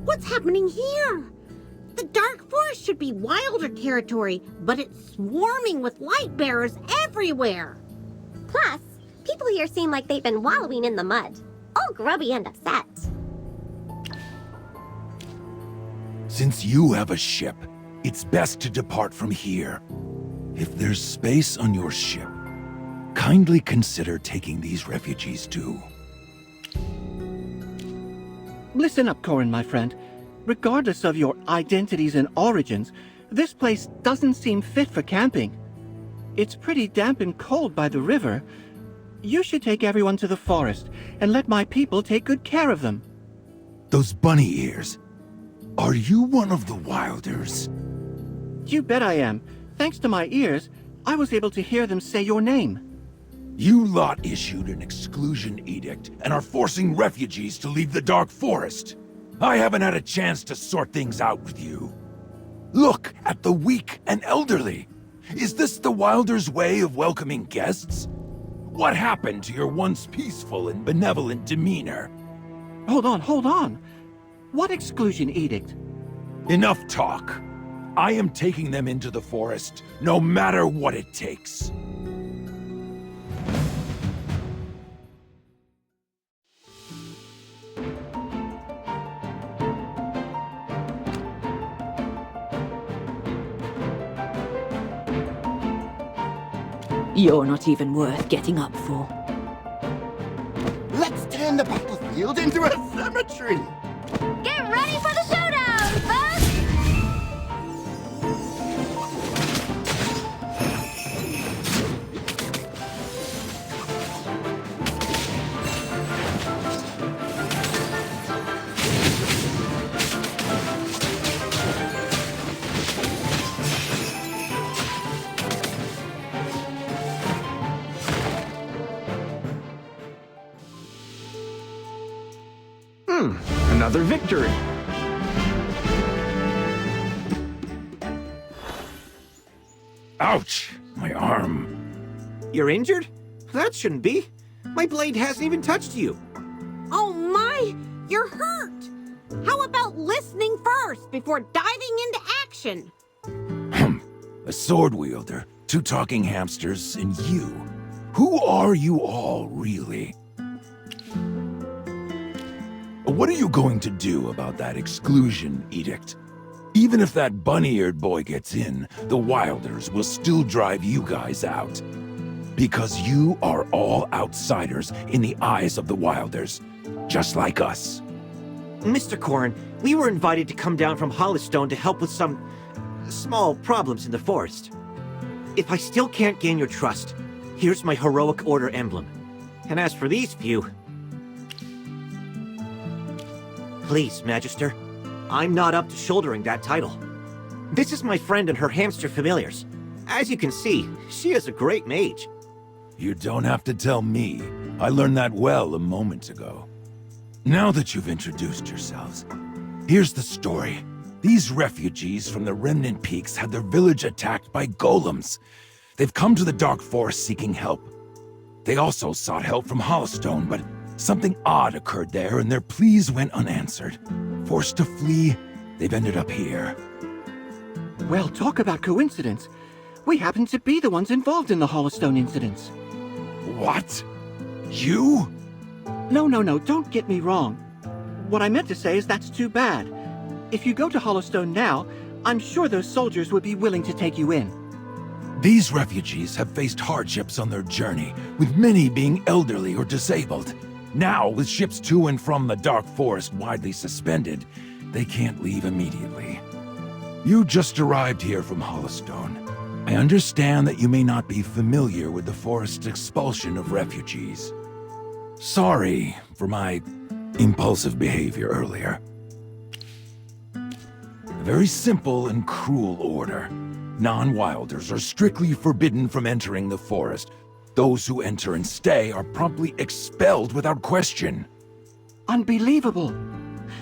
What's happening here? The Dark Forest should be wilder territory, but it's swarming with light bearers everywhere. Plus, people here seem like they've been wallowing in the mud, all grubby and upset. Since you have a ship, it's best to depart from here. If there's space on your ship, kindly consider taking these refugees too. Listen up, Corin, my friend. Regardless of your identities and origins, this place doesn't seem fit for camping. It's pretty damp and cold by the river. You should take everyone to the forest and let my people take good care of them. Those bunny ears. Are you one of the Wilders? You bet I am. Thanks to my ears, I was able to hear them say your name. You lot issued an exclusion edict and are forcing refugees to leave the Dark Forest. I haven't had a chance to sort things out with you. Look at the weak and elderly. Is this the Wilders' way of welcoming guests? What happened to your once peaceful and benevolent demeanor? Hold on. What exclusion edict? Enough talk. I am taking them into the forest, no matter what it takes. You're not even worth getting up for. Let's turn the battlefield into a cemetery! Get ready for the showdown, folks! Another victory. Ouch! My arm. You're injured? That shouldn't be. My blade hasn't even touched you. Oh my! You're hurt! How about listening first before diving into action? A sword wielder, two talking hamsters, and you. Who are you all, really? What are you going to do about that exclusion edict? Even if that bunny-eared boy gets in, the Wilders will still drive you guys out. Because you are all outsiders in the eyes of the Wilders, just like us. Mr. Corin, we were invited to come down from Hollystone to help with some small problems in the forest. If I still can't gain your trust, here's my heroic order emblem. And as for these few... Please, Magister, I'm not up to shouldering that title. This is my friend and her hamster familiars. As you can see, she is a great mage. You don't have to tell me. I learned that well a moment ago. Now that you've introduced yourselves, here's the story. These refugees from the Remnant Peaks had their village attacked by golems. They've come to the Dark Forest seeking help. They also sought help from Hollystone, but something odd occurred there and their pleas went unanswered. Forced to flee, they've ended up here. Well, talk about coincidence. We happen to be the ones involved in the Hollystone incidents. What? You? No, don't get me wrong. What I meant to say is that's too bad. If you go to Hollystone now, I'm sure those soldiers would be willing to take you in. These refugees have faced hardships on their journey, with many being elderly or disabled. Now, with ships to and from the Dark Forest widely suspended, they can't leave immediately. You just arrived here from Hollystone. I understand that you may not be familiar with the forest's expulsion of refugees. Sorry for my impulsive behavior earlier. A very simple and cruel order. Non-Wilders are strictly forbidden from entering the forest. Those who enter and stay are promptly expelled without question. Unbelievable!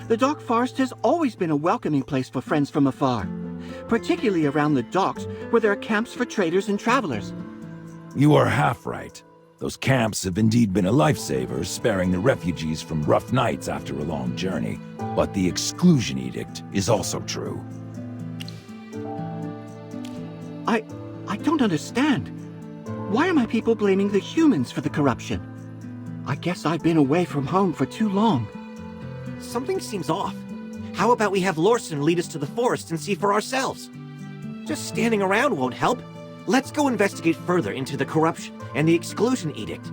The Dark Forest has always been a welcoming place for friends from afar, particularly around the docks where there are camps for traders and travelers. You are half right. Those camps have indeed been a lifesaver, sparing the refugees from rough nights after a long journey. But the exclusion edict is also true. I don't understand. Why are my people blaming the humans for the corruption? I guess I've been away from home for too long. Something seems off. How about we have Lorson lead us to the forest and see for ourselves? Just standing around won't help. Let's go investigate further into the corruption and the exclusion edict.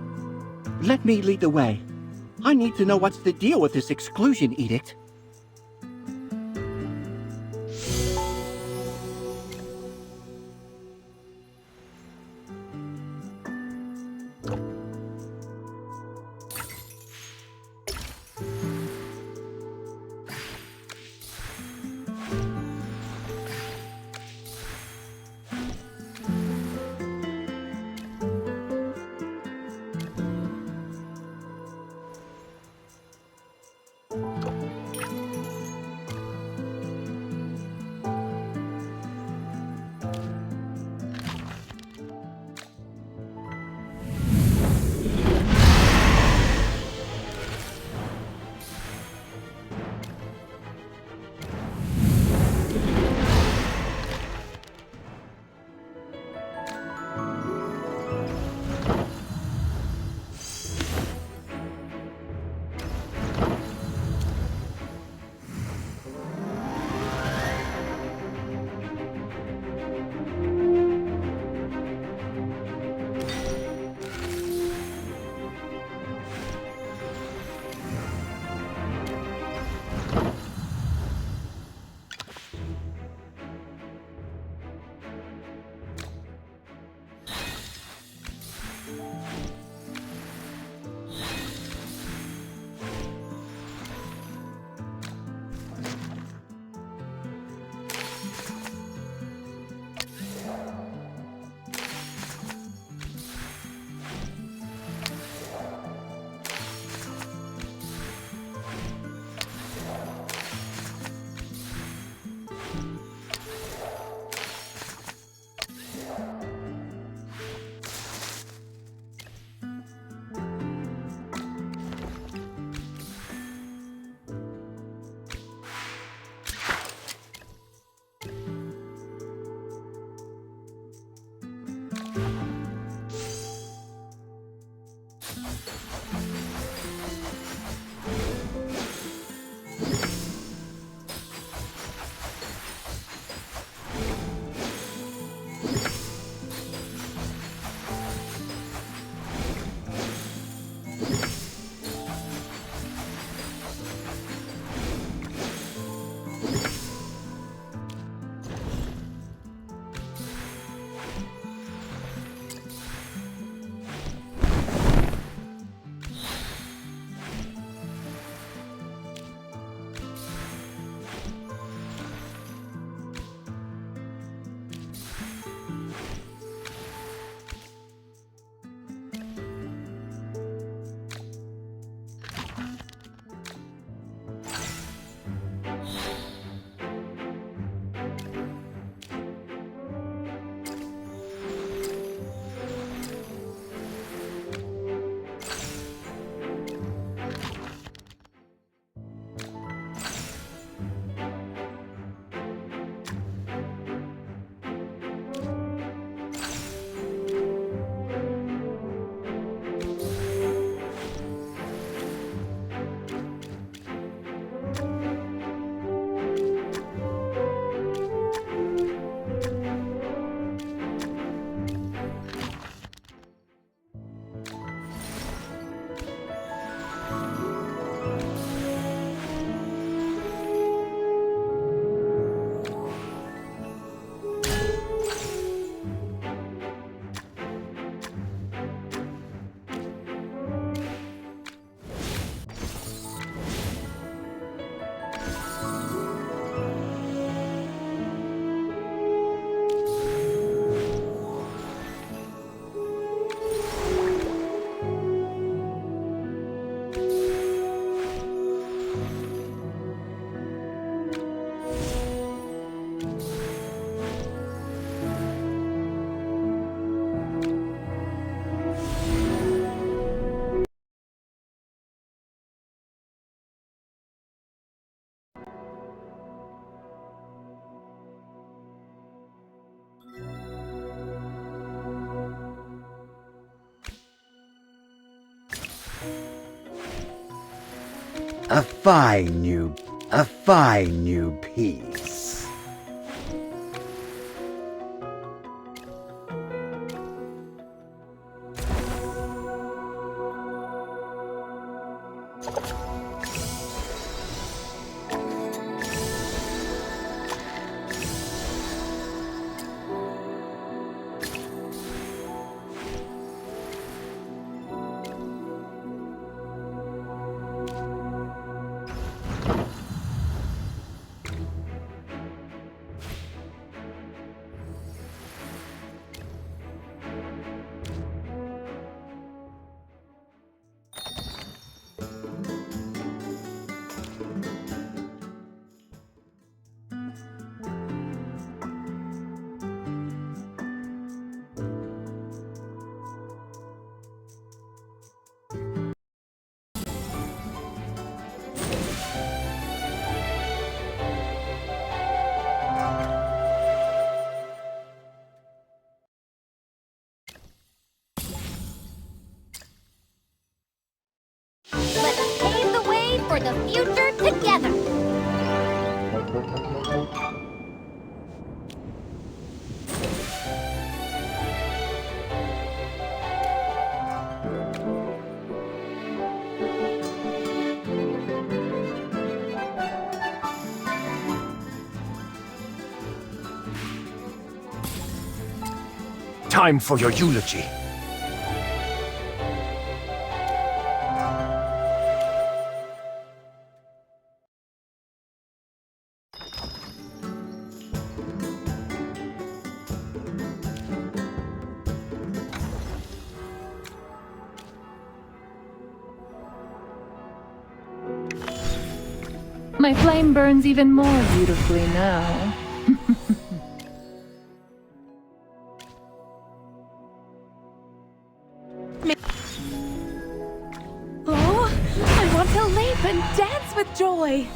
Let me lead the way. I need to know what's the deal with this exclusion edict. A fine new piece. Let's pave the way for the future together. Time for your eulogy. My flame burns even more beautifully now. Oh, I want to leap and dance with joy.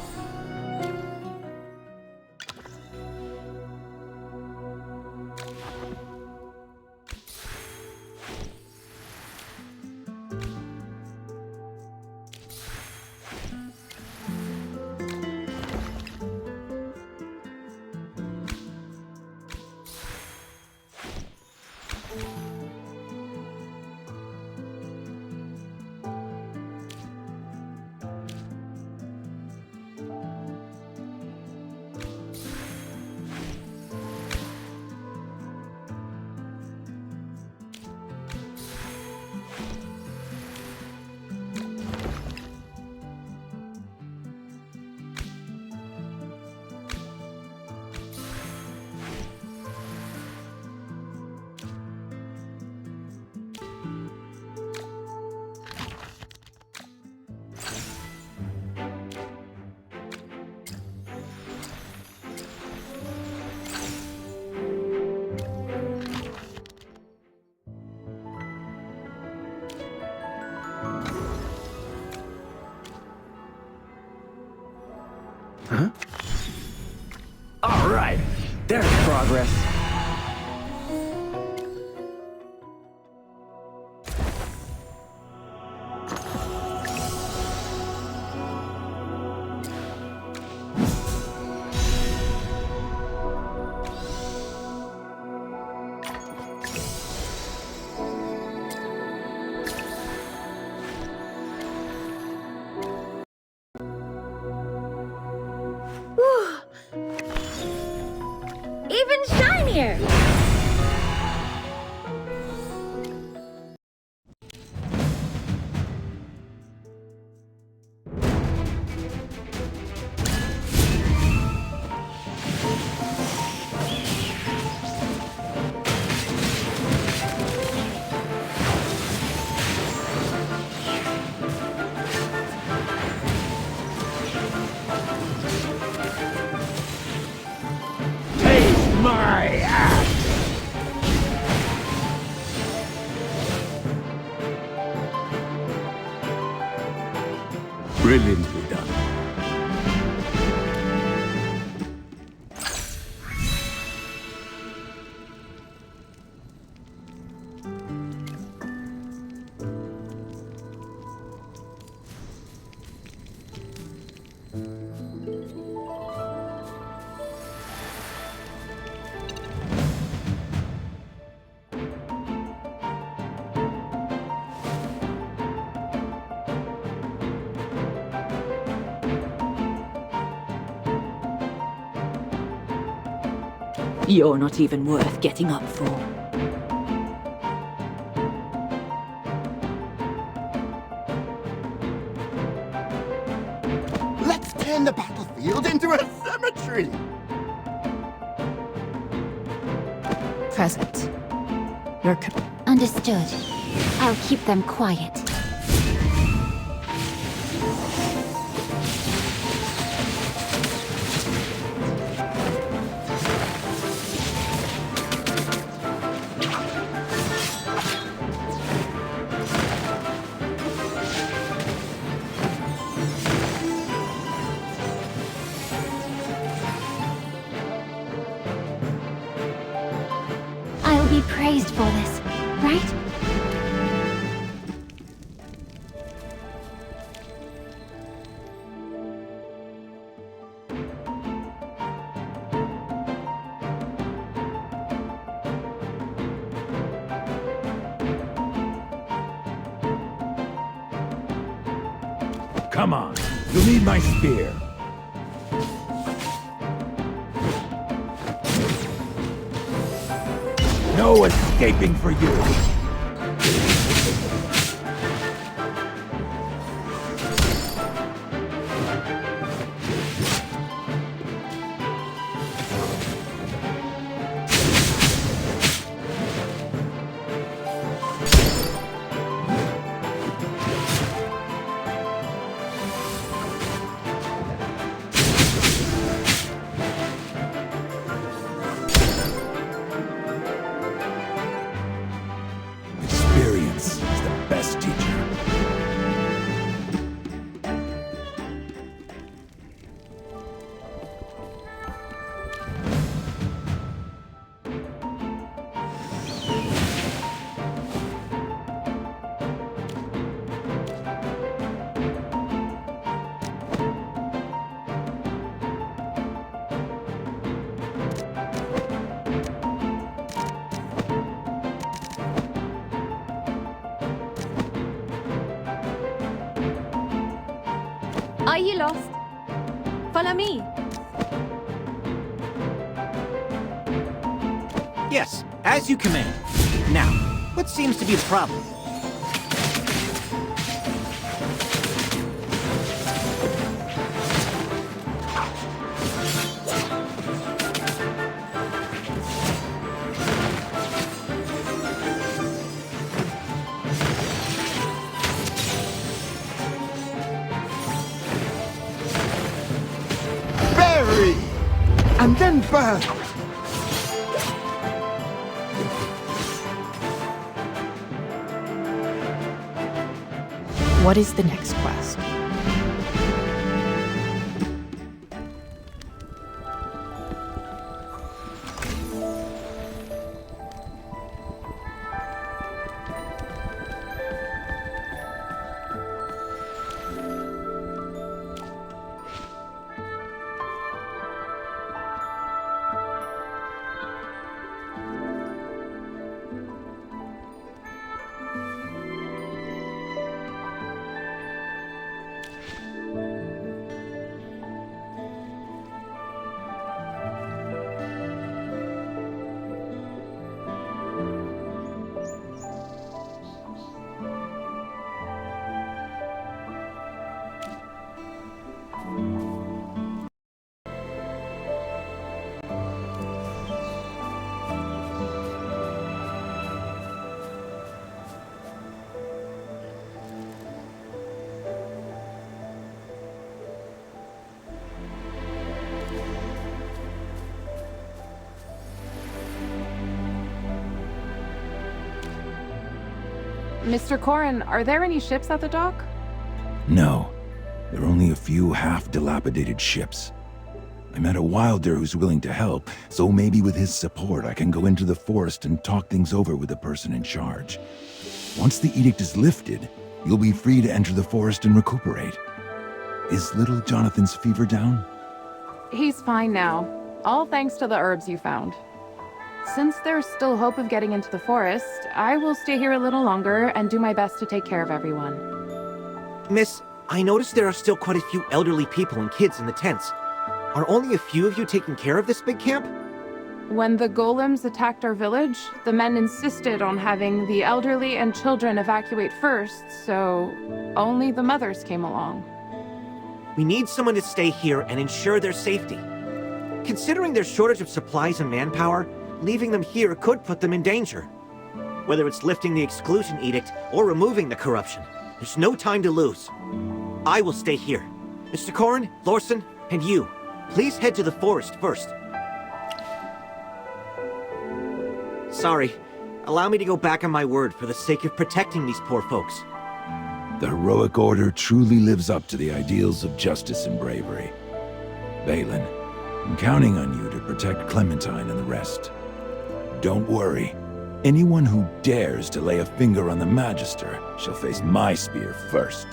All right, there's progress. Even shinier! Taste my axe! Brilliantly done. You're not even worth getting up for. Let's turn the battlefield into a cemetery! Present. Your Understood. I'll keep them quiet. I'll be praised for this, right? Come on, you'll need my spear. No escaping for you. Experience is the best teacher. Are you lost? Follow me. Yes, as you command. Now, what seems to be the problem? Bury! And then burn! What is the next quest? Mr. Corrin, are there any ships at the dock? No, there are only a few half-dilapidated ships. I met a wilder who's willing to help, so maybe with his support I can go into the forest and talk things over with the person in charge. Once the edict is lifted, you'll be free to enter the forest and recuperate. Is little Jonathan's fever down? He's fine now, all thanks to the herbs you found. Since there's still hope of getting into the forest, I will stay here a little longer and do my best to take care of everyone. Miss, I noticed there are still quite a few elderly people and kids in the tents. Are only a few of you taking care of this big camp? When the golems attacked our village, the men insisted on having the elderly and children evacuate first, so only the mothers came along. We need someone to stay here and ensure their safety. Considering their shortage of supplies and manpower, leaving them here could put them in danger. Whether it's lifting the exclusion edict or removing the corruption, there's no time to lose. I will stay here. Mr. Corrin, Lorson, and you, please head to the forest first. Sorry. Allow me to go back on my word for the sake of protecting these poor folks. The heroic order truly lives up to the ideals of justice and bravery. Balin, I'm counting on you to protect Clementine and the rest. Don't worry. Anyone who dares to lay a finger on the Magister shall face my spear first.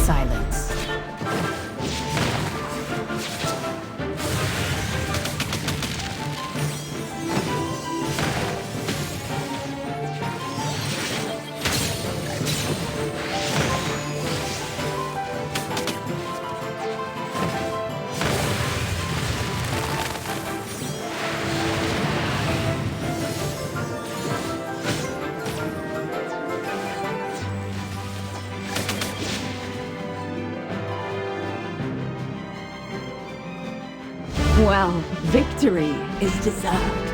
Silence. Well, victory is deserved.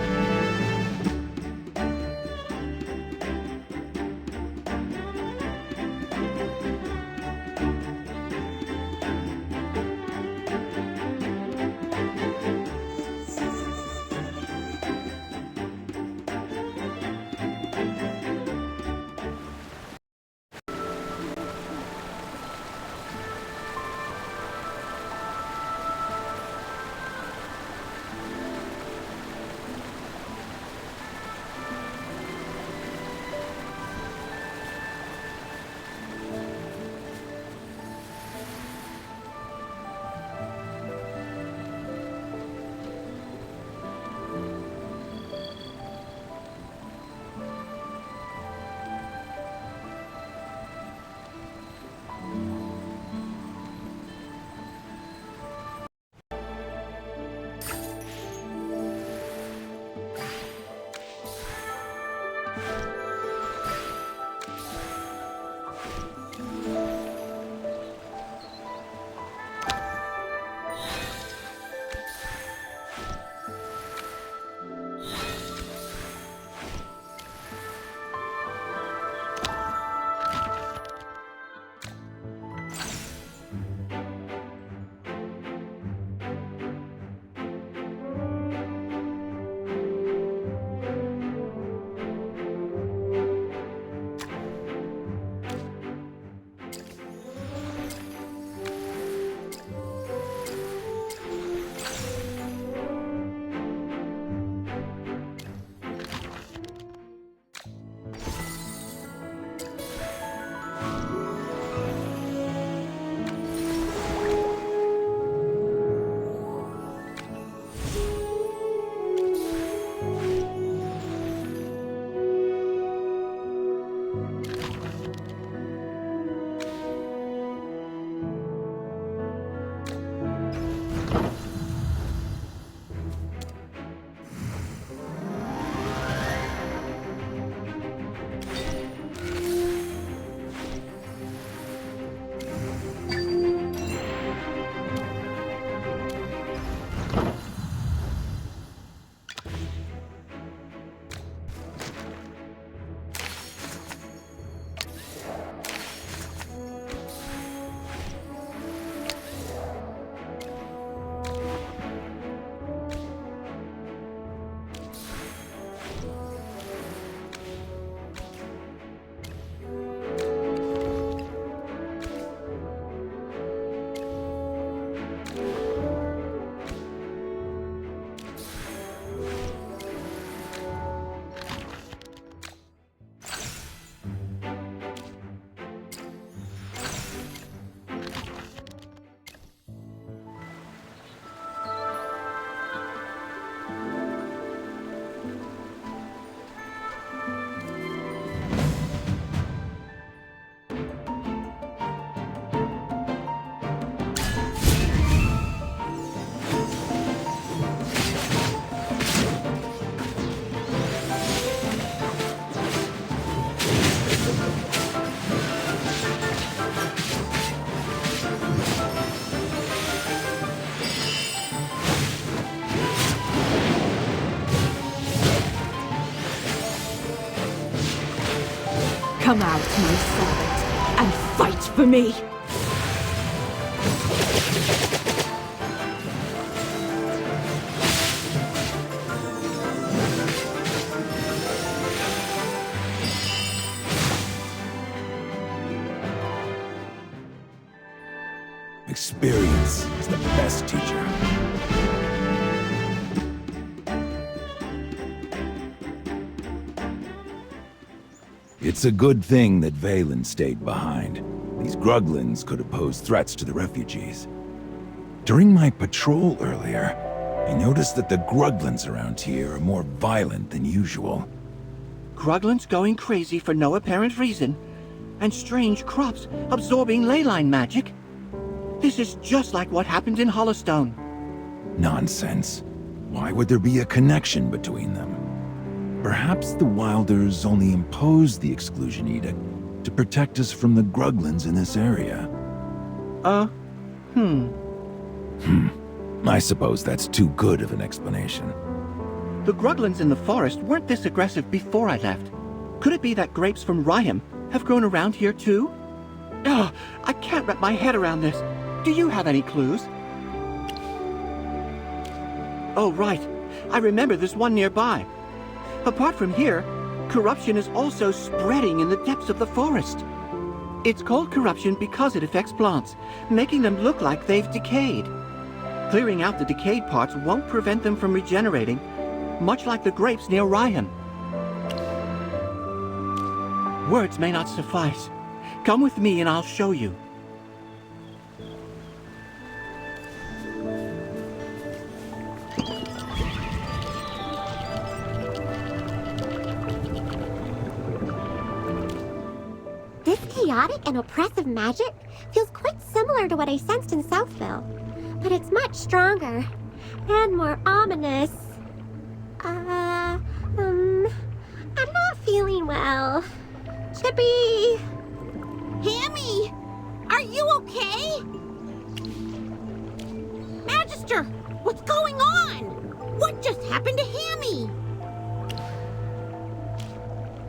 Come out, my servant, and fight for me! Experience is the best teacher. It's a good thing that Valen stayed behind. These Gruglins could have posed threats to the refugees. During my patrol earlier, I noticed that the Gruglins around here are more violent than usual. Gruglins going crazy for no apparent reason, and strange crops absorbing leyline magic. This is just like what happened in Hollowstone. Nonsense. Why would there be a connection between them? Perhaps the Wilders only imposed the exclusion edict to protect us from the Gruglins in this area. I suppose that's too good of an explanation. The Gruglins in the forest weren't this aggressive before I left. Could it be that grapes from Ryham have grown around here too? Ugh, I can't wrap my head around this. Do you have any clues? Oh, right. I remember there's one nearby. Apart from here, corruption is also spreading in the depths of the forest. It's called corruption because it affects plants, making them look like they've decayed. Clearing out the decayed parts won't prevent them from regenerating, much like the grapes near Ryham. Words may not suffice. Come with me and I'll show you. This chaotic and oppressive magic feels quite similar to what I sensed in Southville, but it's much stronger and more ominous. I'm not feeling well. Chippy! Hammy! Are you okay? Magister! What's going on? What just happened to Hammy?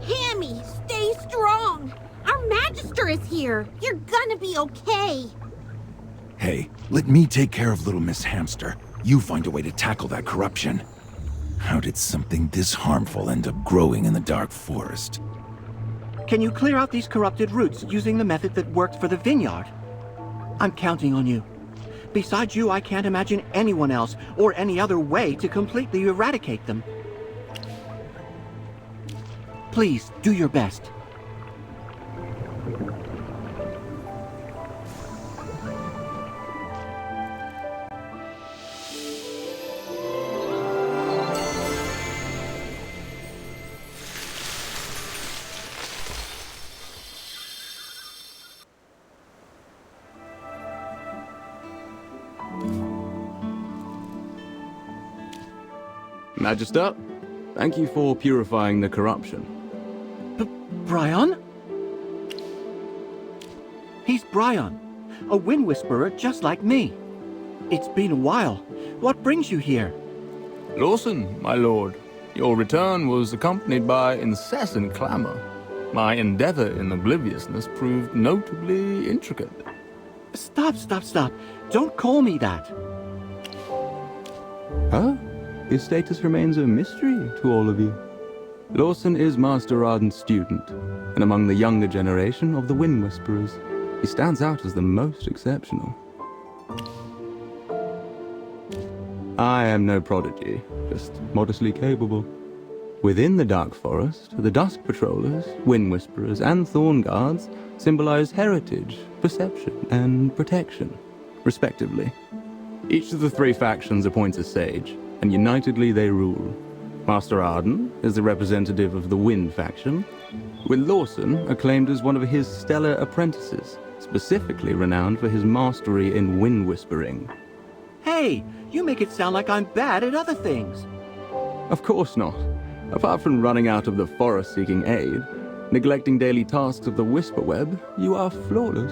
Hammy, stay strong! Our Magister is here! You're gonna be okay! Hey, let me take care of little Miss Hamster. You find a way to tackle that corruption. How did something this harmful end up growing in the Dark Forest? Can you clear out these corrupted roots using the method that worked for the vineyard? I'm counting on you. Besides you, I can't imagine anyone else or any other way to completely eradicate them. Please, do your best. Magister, thank you for purifying the corruption. Bryon? He's Bryon, a wind whisperer just like me. It's been a while. What brings you here? Lawson, my lord, your return was accompanied by incessant clamor. My endeavor in obliviousness proved notably intricate. Stop. Don't call me that. Huh? His status remains a mystery to all of you. Lawson is Master Arden's student, and among the younger generation of the Wind Whisperers, he stands out as the most exceptional. I am no prodigy, just modestly capable. Within the Dark Forest, the Dusk Patrollers, Wind Whisperers, and Thorn Guards symbolize heritage, perception, and protection, respectively. Each of the three factions appoints a sage, and unitedly they rule. Master Arden is the representative of the Wind faction, with Lawson acclaimed as one of his stellar apprentices, specifically renowned for his mastery in wind whispering. Hey, you make it sound like I'm bad at other things. Of course not. Apart from running out of the forest seeking aid, neglecting daily tasks of the Whisper Web, you are flawless.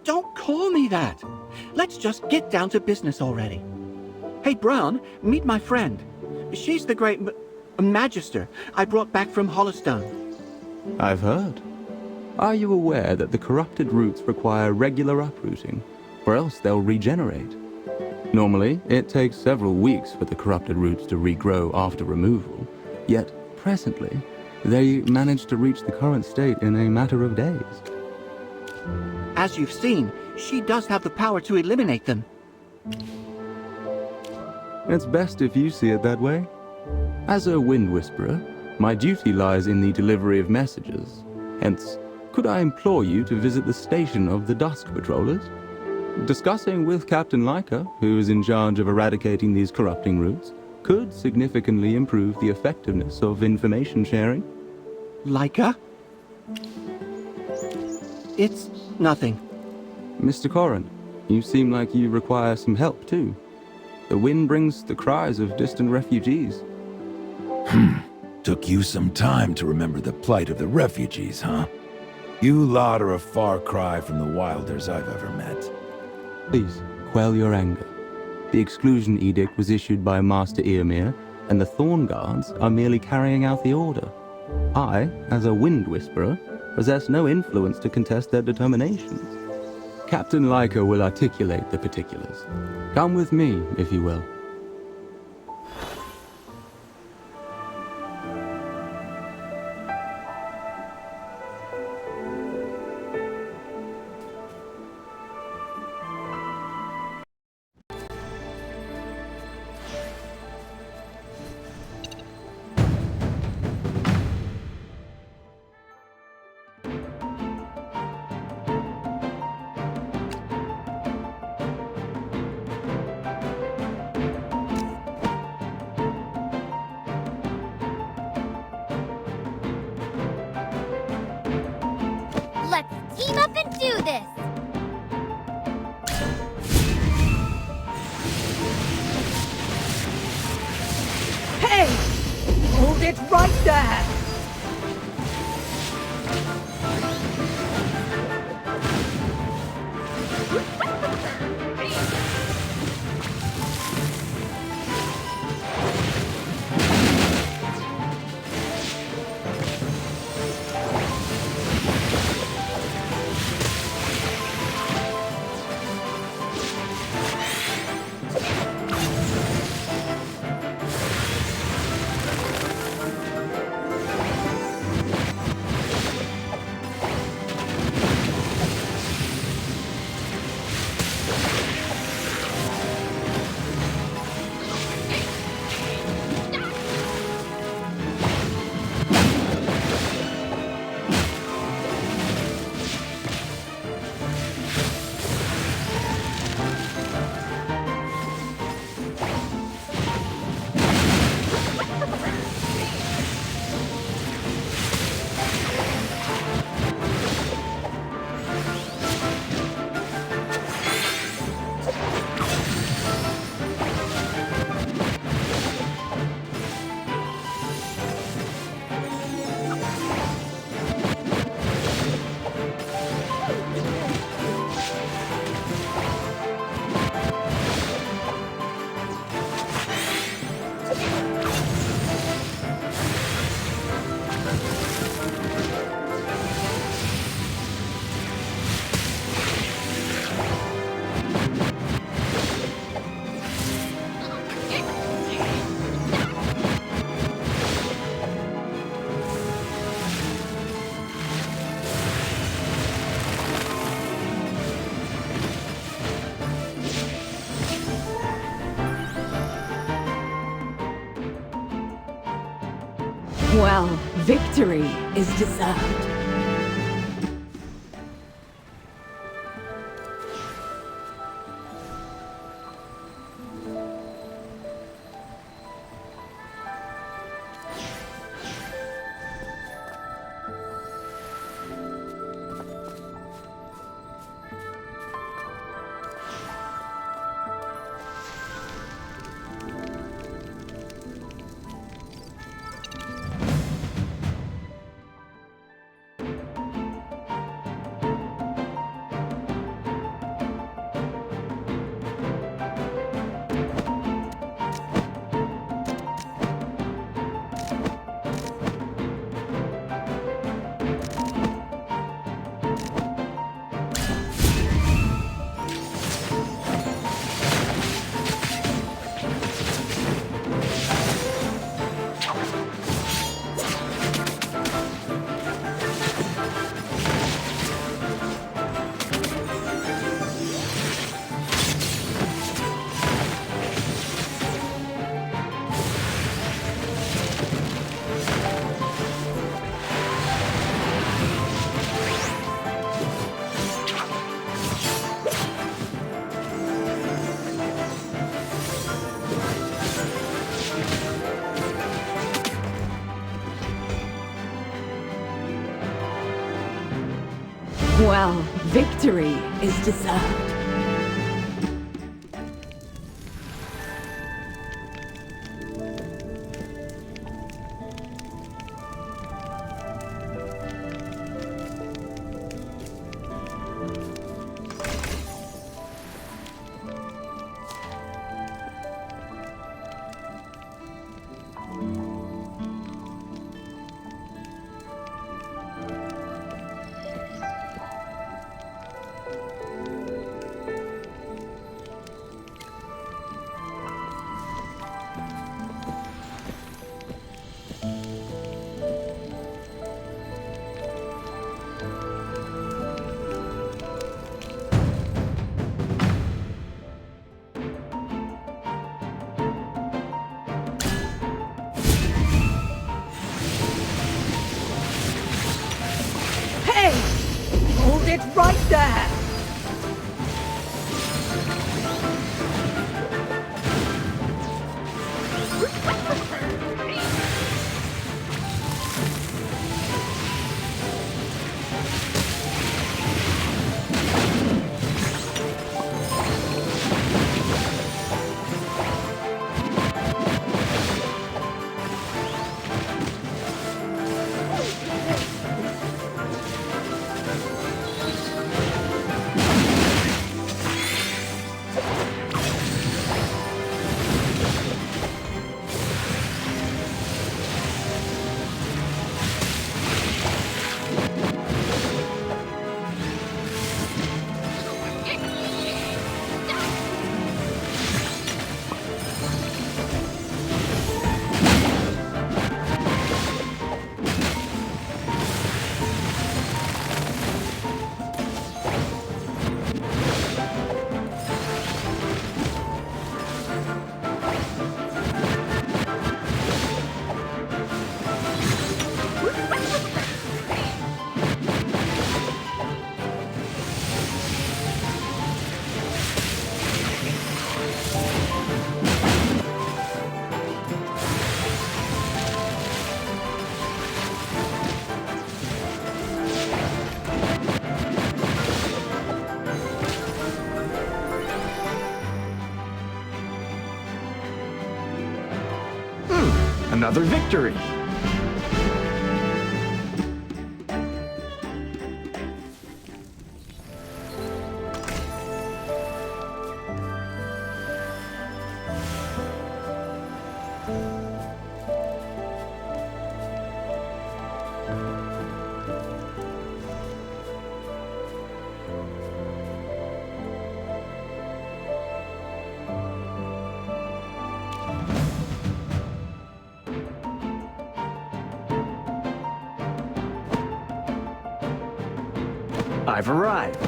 Don't call me that. Let's just get down to business already. Hey, Brown, meet my friend. She's the great... Magister, I brought back from Hollowstone. I've heard. Are you aware that the corrupted roots require regular uprooting, or else they'll regenerate? Normally, it takes several weeks for the corrupted roots to regrow after removal, yet presently, they manage to reach the current state in a matter of days. As you've seen, she does have the power to eliminate them. It's best if you see it that way. As a Wind Whisperer, my duty lies in the delivery of messages. Hence, could I implore you to visit the station of the Dusk Patrollers? Discussing with Captain Leica, who is in charge of eradicating these corrupting roots, could significantly improve the effectiveness of information sharing. Leica? It's nothing. Mr. Corrin, you seem like you require some help too. The wind brings the cries of distant refugees. Took you some time to remember the plight of the refugees, huh? You lot are a far cry from the wilders I've ever met. Please, quell your anger. The exclusion edict was issued by Master Eomir, and the Thorn Guards are merely carrying out the order. I, as a Wind Whisperer, possess no influence to contest their determinations. Captain Leica will articulate the particulars. Come with me, if you will. Let's team up and do this! Hey! Hold it right there! Well, victory is deserved. Well, victory is deserved. Hold it right there! Another victory! I've arrived.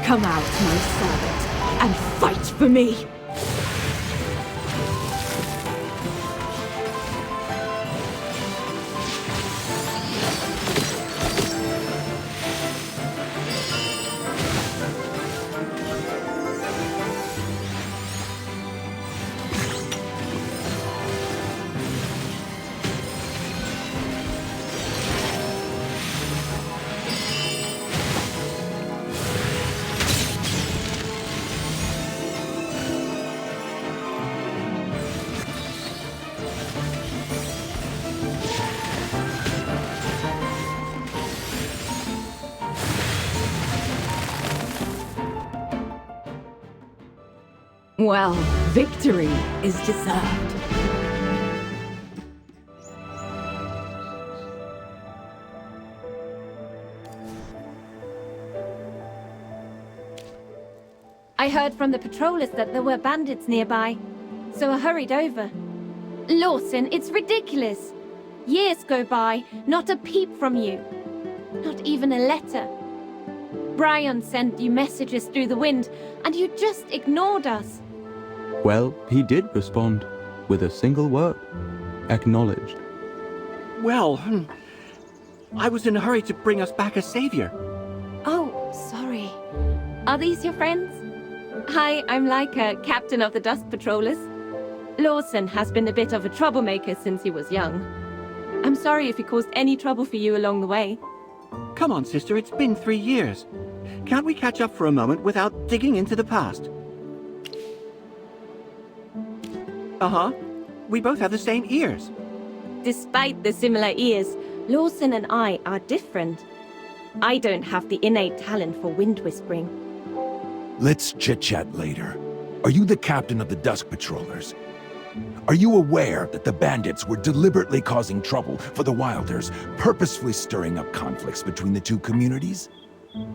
Come out, my servant, and fight for me! Well, victory is deserved. I heard from the patrollers that there were bandits nearby, so I hurried over. Lawson, it's ridiculous. Years go by, not a peep from you. Not even a letter. Brian sent you messages through the wind, and you just ignored us. Well, he did respond with a single word. Acknowledged. Well, I was in a hurry to bring us back a savior. Oh, sorry. Are these your friends? Hi, I'm Laika, captain of the Dusk Patrollers. Lawson has been a bit of a troublemaker since he was young. I'm sorry if he caused any trouble for you along the way. Come on, sister, it's been 3 years. Can't we catch up for a moment without digging into the past? Uh-huh. We both have the same ears. Despite the similar ears, Lawson and I are different. I don't have the innate talent for wind whispering. Let's chit-chat later. Are you the captain of the Dusk Patrollers? Are you aware that the bandits were deliberately causing trouble for the Wilders, purposefully stirring up conflicts between the two communities?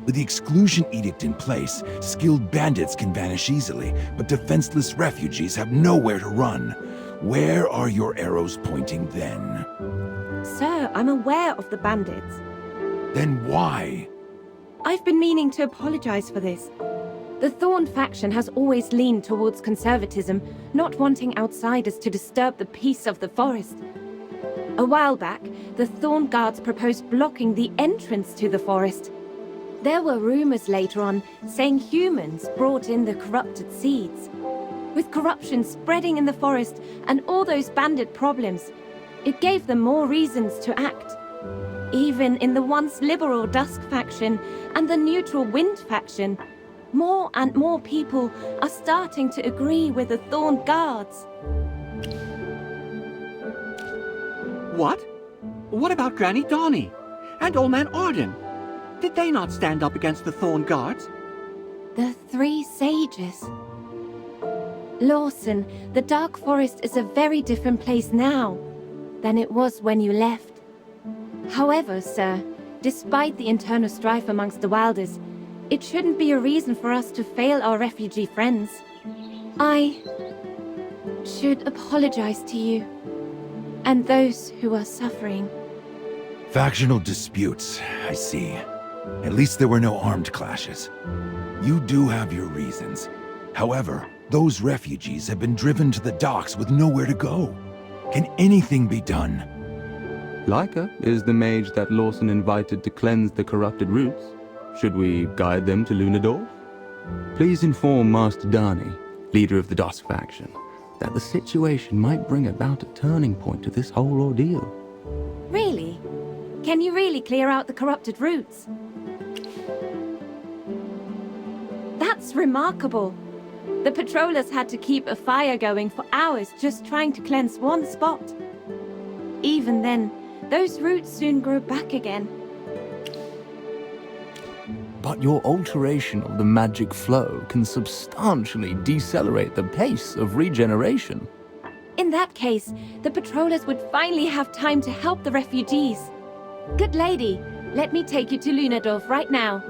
With the exclusion edict in place, skilled bandits can vanish easily, but defenseless refugees have nowhere to run. Where are your arrows pointing then? Sir, I'm aware of the bandits. Then why? I've been meaning to apologize for this. The Thorn faction has always leaned towards conservatism, not wanting outsiders to disturb the peace of the forest. A while back, the Thorn Guards proposed blocking the entrance to the forest. There were rumors later on saying humans brought in the corrupted seeds. With corruption spreading in the forest and all those bandit problems, it gave them more reasons to act. Even in the once liberal Dusk faction and the neutral Wind faction, more and more people are starting to agree with the Thorn Guards. What? What about Granny Donnie? And Old Man Arden? Did they not stand up against the Thorn Guards? The Three Sages. Lawson, the Dark Forest is a very different place now than it was when you left. However, sir, despite the internal strife amongst the Wilders, it shouldn't be a reason for us to fail our refugee friends. I should apologize to you and those who are suffering. Factional disputes, I see. At least there were no armed clashes. You do have your reasons. However, those refugees have been driven to the docks with nowhere to go. Can anything be done? Laika is the mage that Lawson invited to cleanse the corrupted roots. Should we guide them to Lunadorf? Please inform Master Dani, leader of the Dusk faction, that the situation might bring about a turning point to this whole ordeal. Really? Can you really clear out the corrupted roots? That's remarkable. The patrollers had to keep a fire going for hours just trying to cleanse one spot. Even then, those roots soon grew back again. But your alteration of the magic flow can substantially decelerate the pace of regeneration. In that case, the patrollers would finally have time to help the refugees. Good lady, let me take you to Lunadorf right now.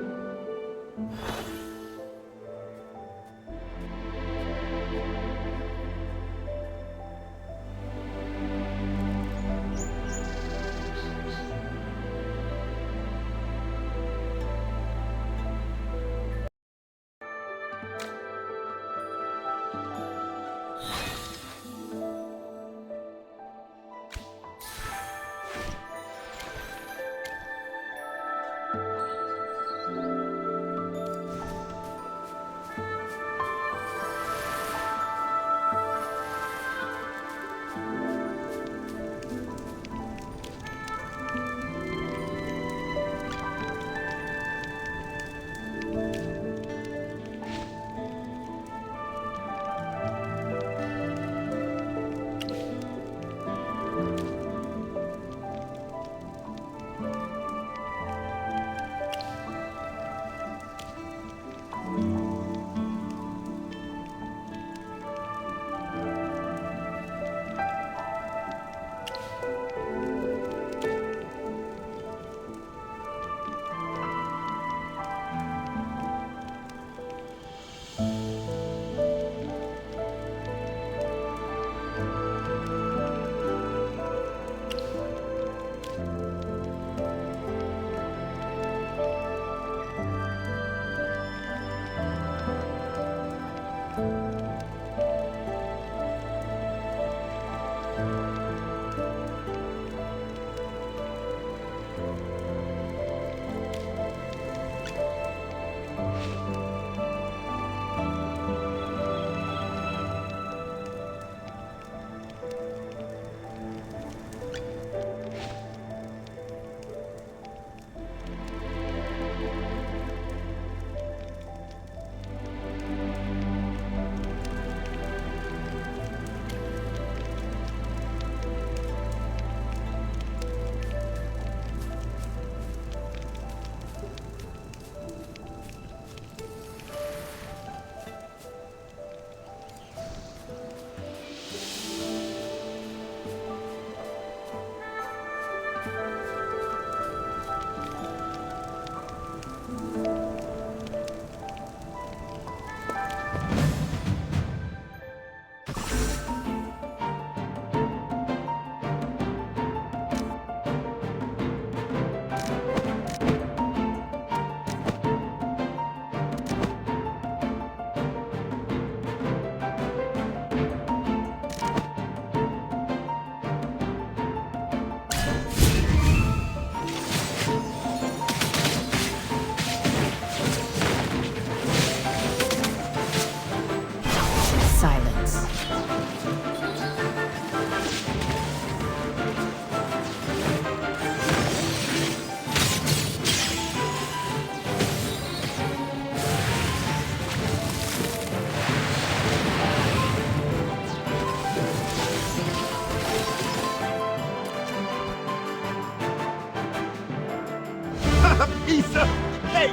piece of cake!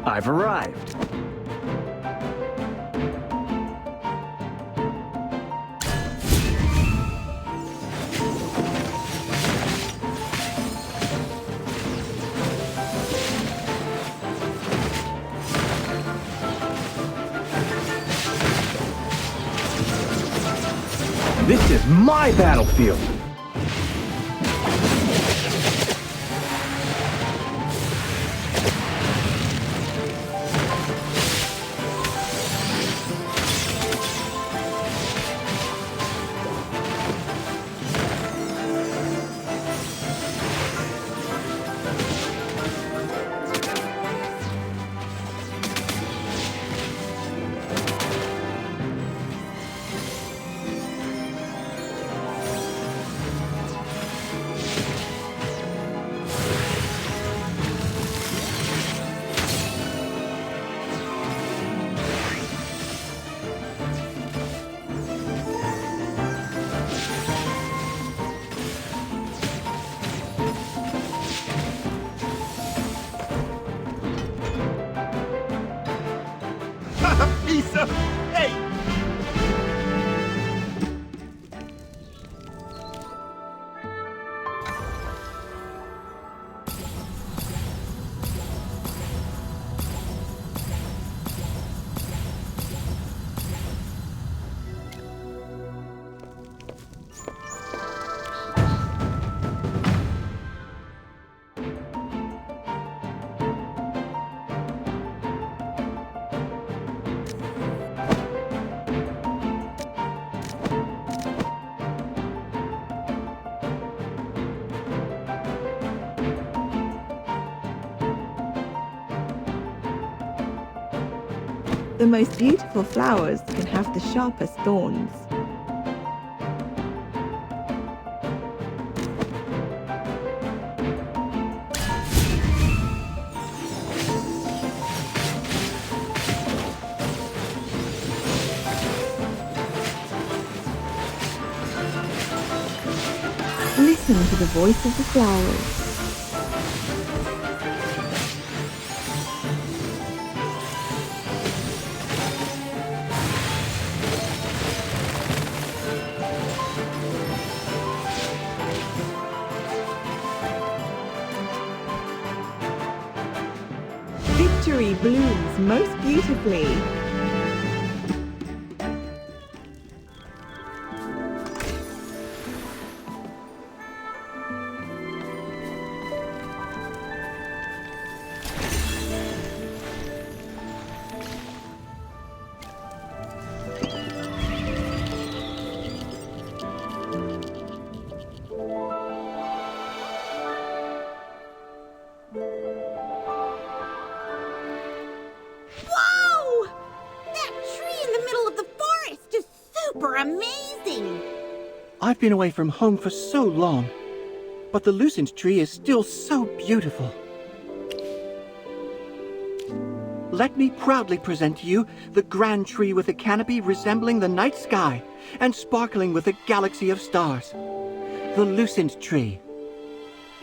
I've arrived. This is my battlefield! Piece of cake! The most beautiful flowers can have the sharpest thorns. Listen to the voice of the flowers. Victory blooms most beautifully. Whoa! That tree in the middle of the forest is super amazing! I've been away from home for so long, but the Lucent tree is still so beautiful. Let me proudly present to you the grand tree with a canopy resembling the night sky and sparkling with a galaxy of stars. The Lucent tree.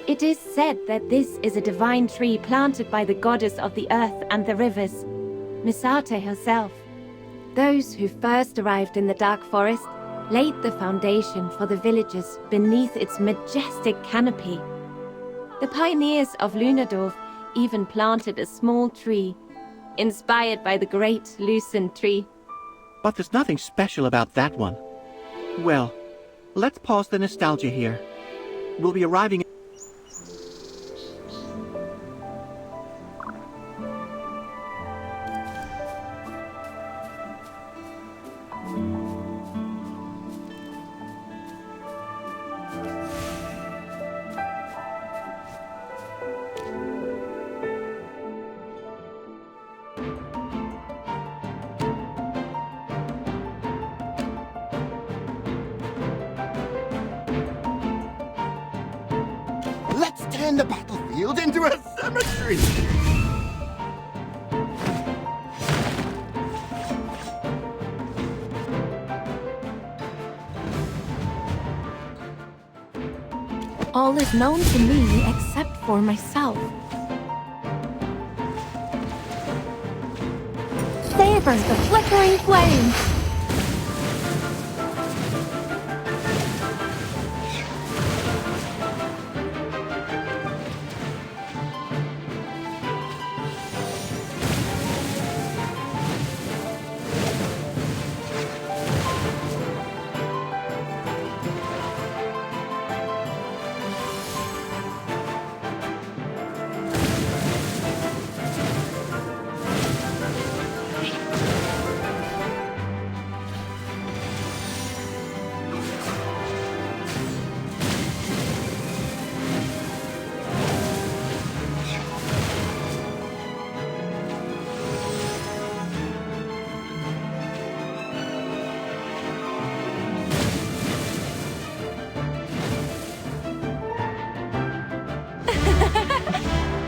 It is said that this is a divine tree planted by the goddess of the earth and the rivers, Misate herself. Those who first arrived in the Dark Forest laid the foundation for the villagers beneath its majestic canopy. The pioneers of Lunadorf even planted a small tree, inspired by the great Lucent tree. But there's nothing special about that one. Well, let's pause the nostalgia here. We'll be arriving... turning the battlefield into a cemetery! All is known to me except for myself. Savors the flickering flames!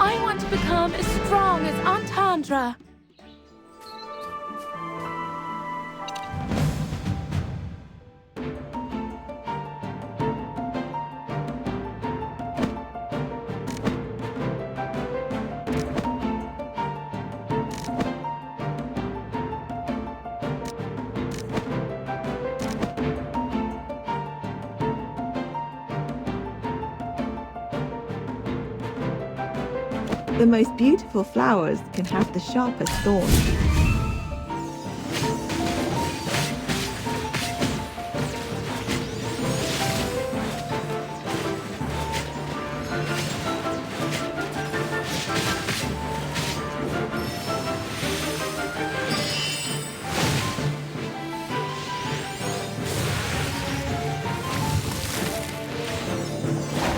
I want to become as strong as Entendre. The most beautiful flowers can have the sharpest thorns.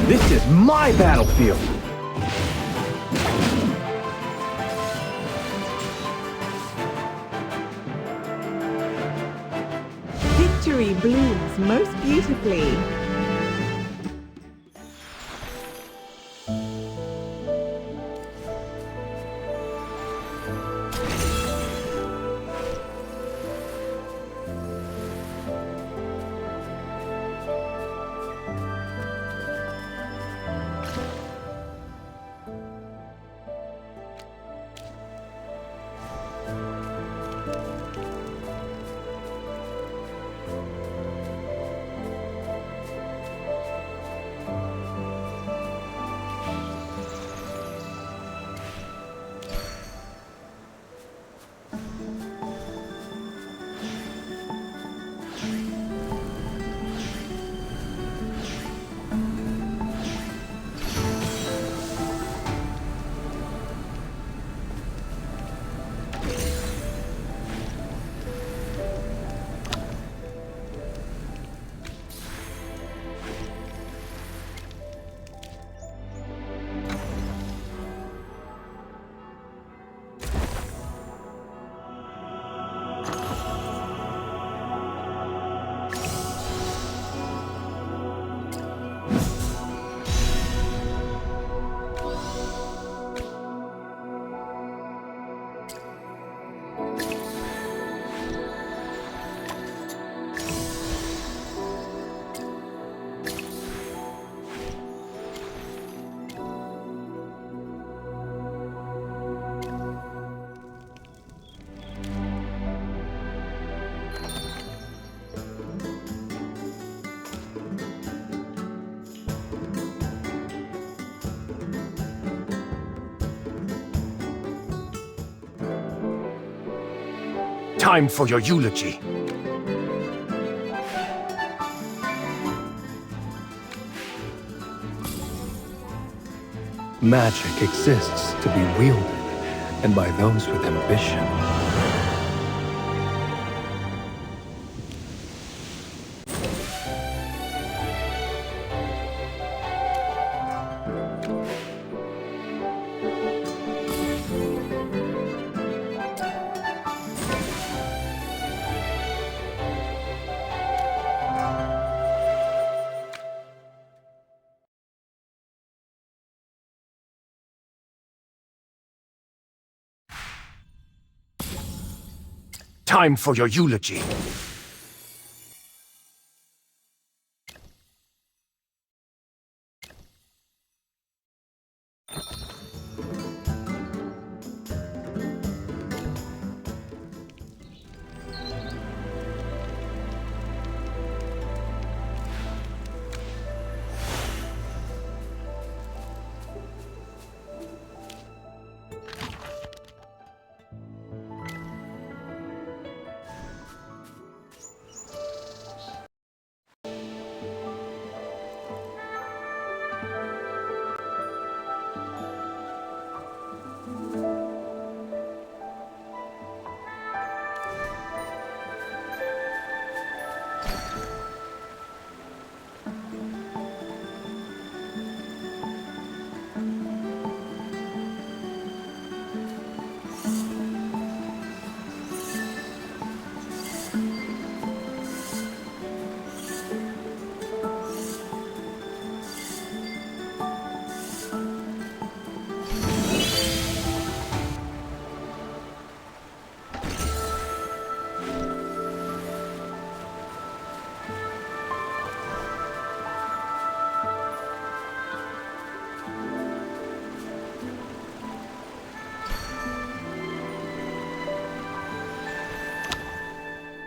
This is my battlefield! Victory blooms most beautifully. Time for your eulogy. Magic exists to be wielded, and by those with ambition. time for your eulogy.